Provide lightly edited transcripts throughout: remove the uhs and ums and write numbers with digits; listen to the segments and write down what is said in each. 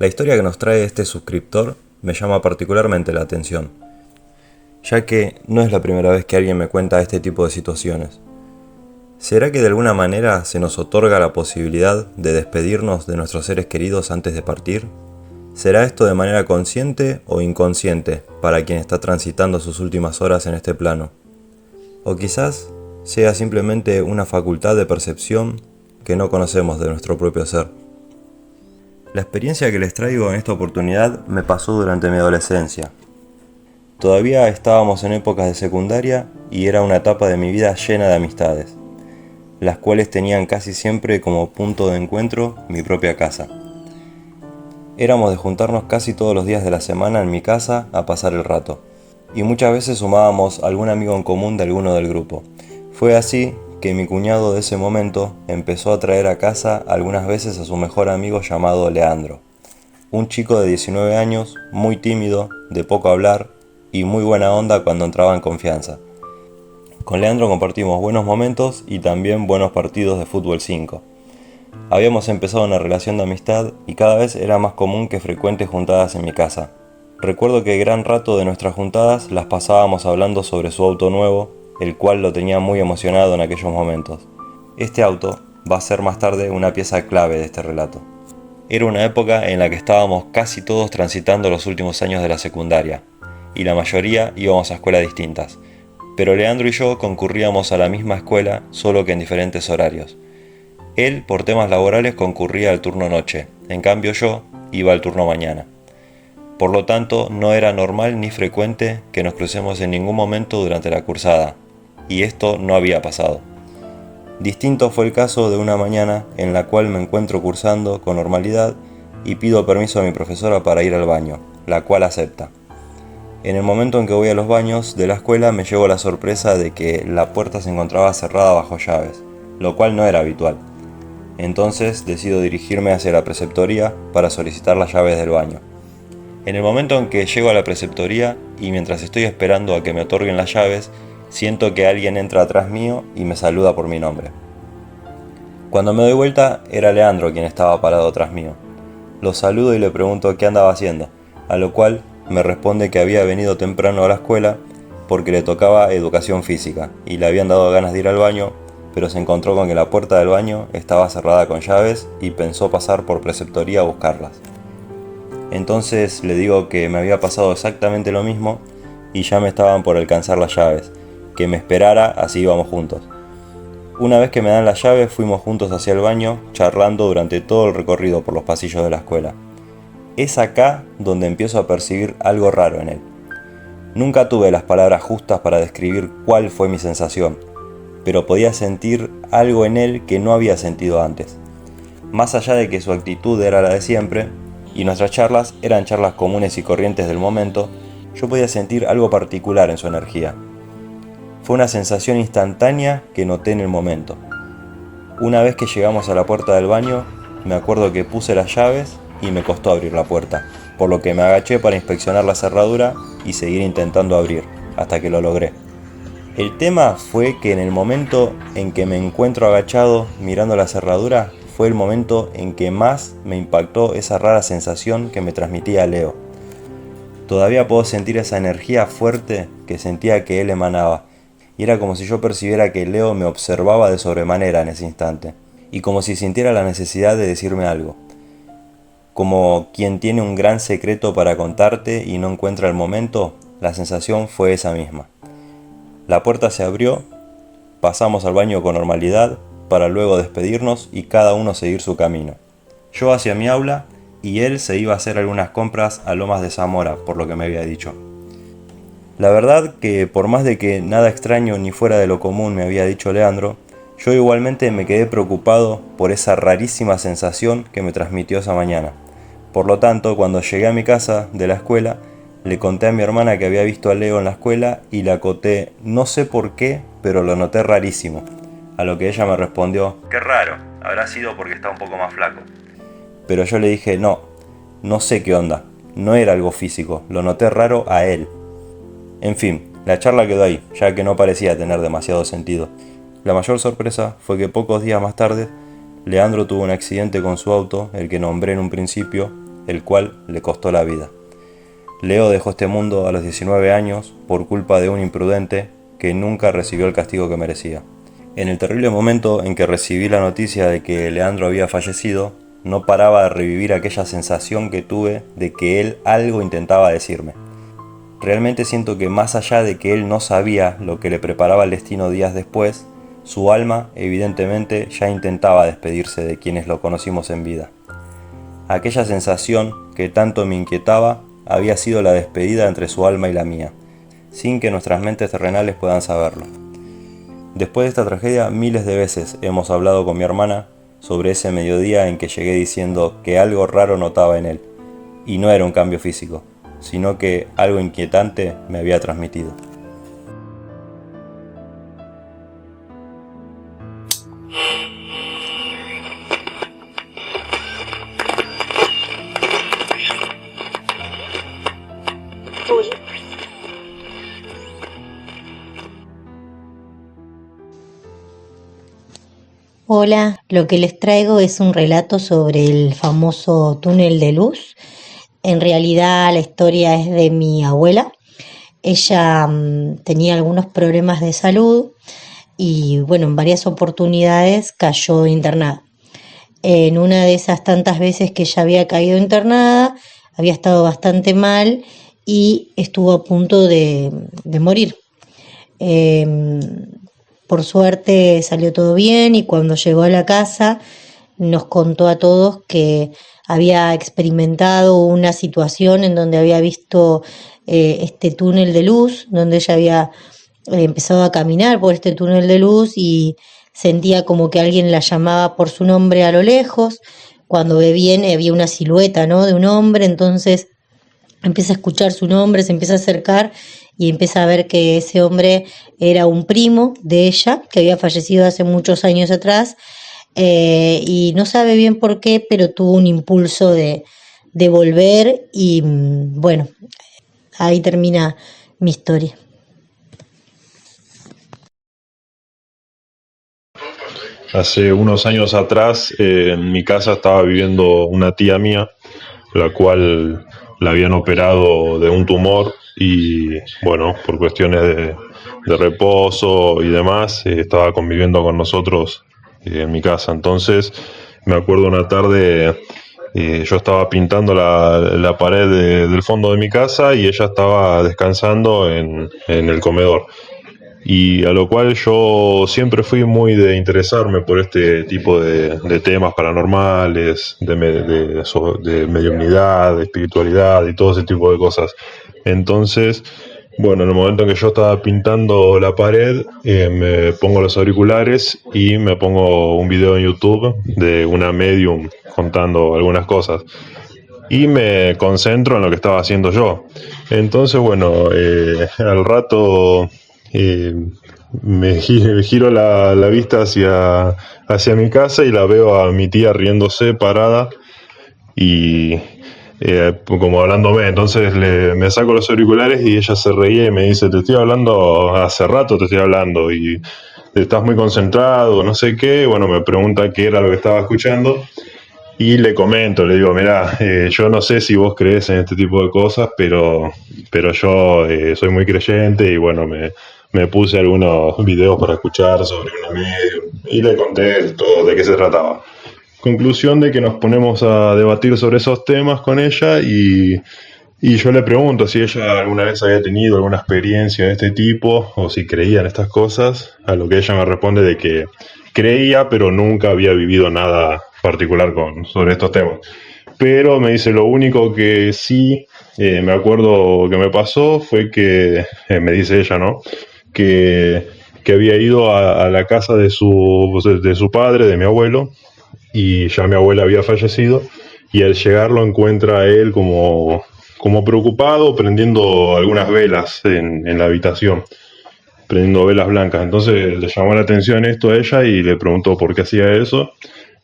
La historia que nos trae este suscriptor me llama particularmente la atención, ya que no es la primera vez que alguien me cuenta este tipo de situaciones. ¿Será que de alguna manera se nos otorga la posibilidad de despedirnos de nuestros seres queridos antes de partir? ¿Será esto de manera consciente o inconsciente para quien está transitando sus últimas horas en este plano? O quizás sea simplemente una facultad de percepción que no conocemos de nuestro propio ser. La experiencia que les traigo en esta oportunidad me pasó durante mi adolescencia. Todavía estábamos en épocas de secundaria y era una etapa de mi vida llena de amistades, las cuales tenían casi siempre como punto de encuentro mi propia casa. Éramos de juntarnos casi todos los días de la semana en mi casa a pasar el rato, y muchas veces sumábamos algún amigo en común de alguno del grupo. Fue así que mi cuñado de ese momento empezó a traer a casa algunas veces a su mejor amigo llamado Leandro, un chico de 19 años, muy tímido, de poco hablar y muy buena onda cuando entraba en confianza. Con Leandro compartimos buenos momentos y también buenos partidos de fútbol 5. Habíamos empezado una relación de amistad y cada vez era más común que frecuentes juntadas en mi casa. Recuerdo que gran rato de nuestras juntadas las pasábamos hablando sobre su auto nuevo, el cual lo tenía muy emocionado en aquellos momentos. Este auto va a ser más tarde una pieza clave de este relato. Era una época en la que estábamos casi todos transitando los últimos años de la secundaria, y la mayoría íbamos a escuelas distintas, pero Leandro y yo concurríamos a la misma escuela, solo que en diferentes horarios. Él, por temas laborales, concurría al turno noche, en cambio yo iba al turno mañana. Por lo tanto, no era normal ni frecuente que nos crucemos en ningún momento durante la cursada, y esto no había pasado. Distinto fue el caso de una mañana en la cual me encuentro cursando con normalidad y pido permiso a mi profesora para ir al baño, la cual acepta. En el momento en que voy a los baños de la escuela me llevo la sorpresa de que la puerta se encontraba cerrada bajo llaves, lo cual no era habitual. Entonces decido dirigirme hacia la preceptoría para solicitar las llaves del baño. En el momento en que llego a la preceptoría y mientras estoy esperando a que me otorguen las llaves, siento que alguien entra atrás mío y me saluda por mi nombre. Cuando me doy vuelta, era Leandro quien estaba parado atrás mío. Lo saludo y le pregunto qué andaba haciendo, a lo cual me responde que había venido temprano a la escuela porque le tocaba educación física y le habían dado ganas de ir al baño, pero se encontró con que la puerta del baño estaba cerrada con llaves y pensó pasar por preceptoría a buscarlas. Entonces le digo que me había pasado exactamente lo mismo y ya me estaban por alcanzar las llaves, que me esperara, así íbamos juntos. Una vez que me dan las llaves fuimos juntos hacia el baño, charlando durante todo el recorrido por los pasillos de la escuela. Es acá donde empiezo a percibir algo raro en él. Nunca tuve las palabras justas para describir cuál fue mi sensación, pero podía sentir algo en él que no había sentido antes. Más allá de que su actitud era la de siempre, y nuestras charlas eran charlas comunes y corrientes del momento, yo podía sentir algo particular en su energía. Fue una sensación instantánea que noté en el momento. Una vez que llegamos a la puerta del baño, me acuerdo que puse las llaves y me costó abrir la puerta, por lo que me agaché para inspeccionar la cerradura y seguir intentando abrir, hasta que lo logré. El tema fue que en el momento en que me encuentro agachado mirando la cerradura, fue el momento en que más me impactó esa rara sensación que me transmitía Leo. Todavía puedo sentir esa energía fuerte que sentía que él emanaba, y era como si yo percibiera que Leo me observaba de sobremanera en ese instante, y como si sintiera la necesidad de decirme algo. Como quien tiene un gran secreto para contarte y no encuentra el momento, la sensación fue esa misma. La puerta se abrió, pasamos al baño con normalidad, para luego despedirnos y cada uno seguir su camino. Yo hacia mi aula y él se iba a hacer algunas compras a Lomas de Zamora, por lo que me había dicho. La verdad que por más de que nada extraño ni fuera de lo común me había dicho Leandro, yo igualmente me quedé preocupado por esa rarísima sensación que me transmitió esa mañana. Por lo tanto, cuando llegué a mi casa de la escuela, le conté a mi hermana que había visto a Leo en la escuela y le acoté, no sé por qué, pero lo noté rarísimo. A lo que ella me respondió, qué raro, habrá sido porque está un poco más flaco. Pero yo le dije, no sé qué onda, no era algo físico, lo noté raro a él. En fin, la charla quedó ahí, ya que no parecía tener demasiado sentido. La mayor sorpresa fue que pocos días más tarde, Leandro tuvo un accidente con su auto, el que nombré en un principio, el cual le costó la vida. Leo dejó este mundo a los 19 años por culpa de un imprudente que nunca recibió el castigo que merecía. En el terrible momento en que recibí la noticia de que Leandro había fallecido, no paraba de revivir aquella sensación que tuve de que él algo intentaba decirme. Realmente siento que más allá de que él no sabía lo que le preparaba el destino días después, su alma evidentemente ya intentaba despedirse de quienes lo conocimos en vida. Aquella sensación que tanto me inquietaba había sido la despedida entre su alma y la mía, sin que nuestras mentes terrenales puedan saberlo. Después de esta tragedia, miles de veces hemos hablado con mi hermana sobre ese mediodía en que llegué diciendo que algo raro notaba en él, y no era un cambio físico, sino que algo inquietante me había transmitido. Hola, lo que les traigo es un relato sobre el famoso túnel de luz. En realidad la historia es de mi abuela. Ella tenía algunos problemas de salud y bueno, en varias oportunidades cayó internada. En una de esas tantas veces que ella había caído internada, había estado bastante mal y estuvo a punto de morir. Por suerte salió todo bien y cuando llegó a la casa nos contó a todos que había experimentado una situación en donde había visto este túnel de luz, donde ella había empezado a caminar por este túnel de luz y sentía como que alguien la llamaba por su nombre a lo lejos. Cuando ve bien había una silueta, ¿no?, de un hombre, entonces empieza a escuchar su nombre, se empieza a acercar y empieza a ver que ese hombre era un primo de ella, que había fallecido hace muchos años atrás, y no sabe bien por qué, pero tuvo un impulso de volver y bueno, ahí termina mi historia. Hace unos años atrás, en mi casa estaba viviendo una tía mía, la cual la habían operado de un tumor y bueno, por cuestiones de reposo y demás, estaba conviviendo con nosotros en mi casa. Entonces me acuerdo una tarde, yo estaba pintando la pared del fondo de mi casa y ella estaba descansando en el comedor. Y a lo cual yo siempre fui muy de interesarme por este tipo de temas paranormales, de mediunidad, de espiritualidad y todo ese tipo de cosas. Entonces, bueno, en el momento en que yo estaba pintando la pared, me pongo los auriculares y me pongo un video en YouTube de una medium contando algunas cosas. Y me concentro en lo que estaba haciendo yo. Entonces, bueno, al rato giro la vista hacia mi casa y la veo a mi tía riéndose parada y como hablándome. Entonces me saco los auriculares y ella se reía y me dice: te estoy hablando, hace rato te estoy hablando y estás muy concentrado, no sé qué. Bueno, me pregunta qué era lo que estaba escuchando. Y le comento, le digo: mirá, yo no sé si vos crees en este tipo de cosas, pero yo soy muy creyente y bueno, me puse algunos videos para escuchar sobre una medium y le conté todo de qué se trataba. Conclusión de que nos ponemos a debatir sobre esos temas con ella y yo le pregunto si ella alguna vez había tenido alguna experiencia de este tipo o si creía en estas cosas, a lo que ella me responde de que creía, pero nunca había vivido nada particular sobre estos temas. Pero me dice: lo único que sí me acuerdo que me pasó fue que, me dice ella, ¿no?, que había ido a la casa de su padre, de mi abuelo, y ya mi abuela había fallecido, y al llegar lo encuentra a él como preocupado, prendiendo algunas velas en la habitación, prendiendo velas blancas. Entonces le llamó la atención esto a ella y le preguntó por qué hacía eso,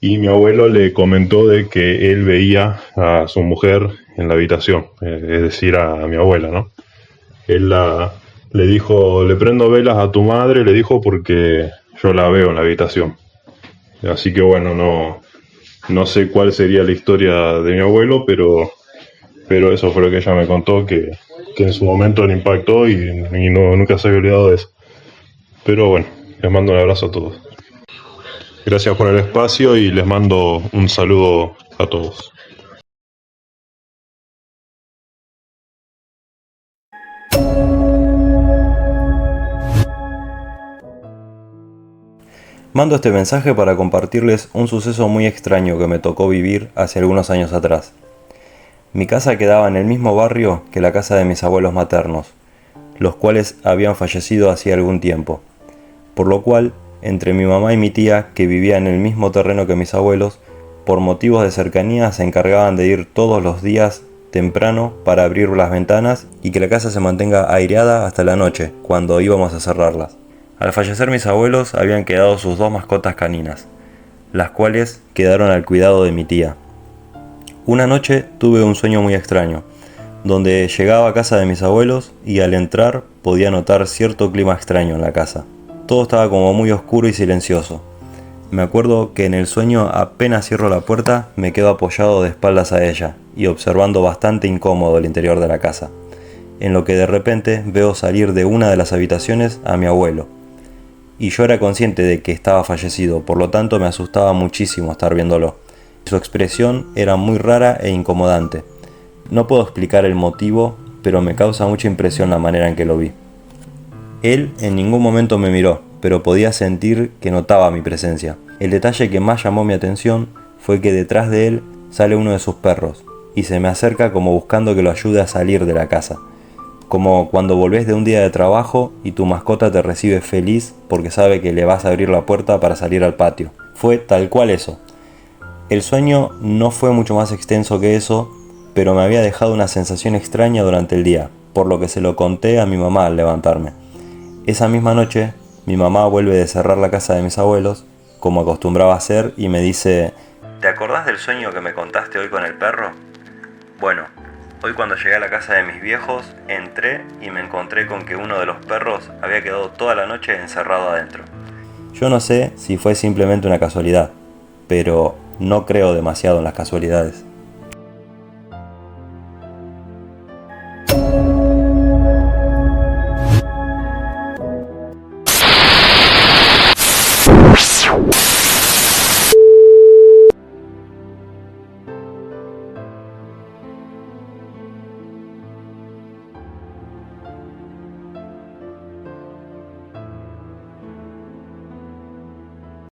y mi abuelo le comentó de que él veía a su mujer en la habitación, es decir, a mi abuela, ¿no? Él le dijo: le prendo velas a tu madre, le dijo, porque yo la veo en la habitación. Así que bueno, No sé cuál sería la historia de mi abuelo, pero eso fue lo que ella me contó, que en su momento le impactó y no, nunca se había olvidado de eso. Pero bueno, les mando un abrazo a todos. Gracias por el espacio y les mando un saludo a todos. Mando este mensaje para compartirles un suceso muy extraño que me tocó vivir hace algunos años atrás. Mi casa quedaba en el mismo barrio que la casa de mis abuelos maternos, los cuales habían fallecido hacía algún tiempo. Por lo cual, entre mi mamá y mi tía, que vivían en el mismo terreno que mis abuelos, por motivos de cercanía se encargaban de ir todos los días temprano para abrir las ventanas y que la casa se mantenga aireada hasta la noche, cuando íbamos a cerrarlas. Al fallecer mis abuelos habían quedado sus dos mascotas caninas, las cuales quedaron al cuidado de mi tía. Una noche tuve un sueño muy extraño, donde llegaba a casa de mis abuelos y al entrar podía notar cierto clima extraño en la casa. Todo estaba como muy oscuro y silencioso. Me acuerdo que en el sueño apenas cierro la puerta me quedo apoyado de espaldas a ella y observando bastante incómodo el interior de la casa, en lo que de repente veo salir de una de las habitaciones a mi abuelo. Y yo era consciente de que estaba fallecido, por lo tanto me asustaba muchísimo estar viéndolo. Su expresión era muy rara e incomodante. No puedo explicar el motivo, pero me causa mucha impresión la manera en que lo vi. Él en ningún momento me miró, pero podía sentir que notaba mi presencia. El detalle que más llamó mi atención fue que detrás de él sale uno de sus perros, y se me acerca como buscando que lo ayude a salir de la casa. Como cuando volvés de un día de trabajo y tu mascota te recibe feliz porque sabe que le vas a abrir la puerta para salir al patio. Fue tal cual eso. El sueño no fue mucho más extenso que eso, pero me había dejado una sensación extraña durante el día, por lo que se lo conté a mi mamá al levantarme. Esa misma noche, mi mamá vuelve de cerrar la casa de mis abuelos, como acostumbraba a hacer, y me dice: ¿te acordás del sueño que me contaste hoy con el perro? Bueno, hoy cuando llegué a la casa de mis viejos, entré y me encontré con que uno de los perros había quedado toda la noche encerrado adentro. Yo no sé si fue simplemente una casualidad, pero no creo demasiado en las casualidades.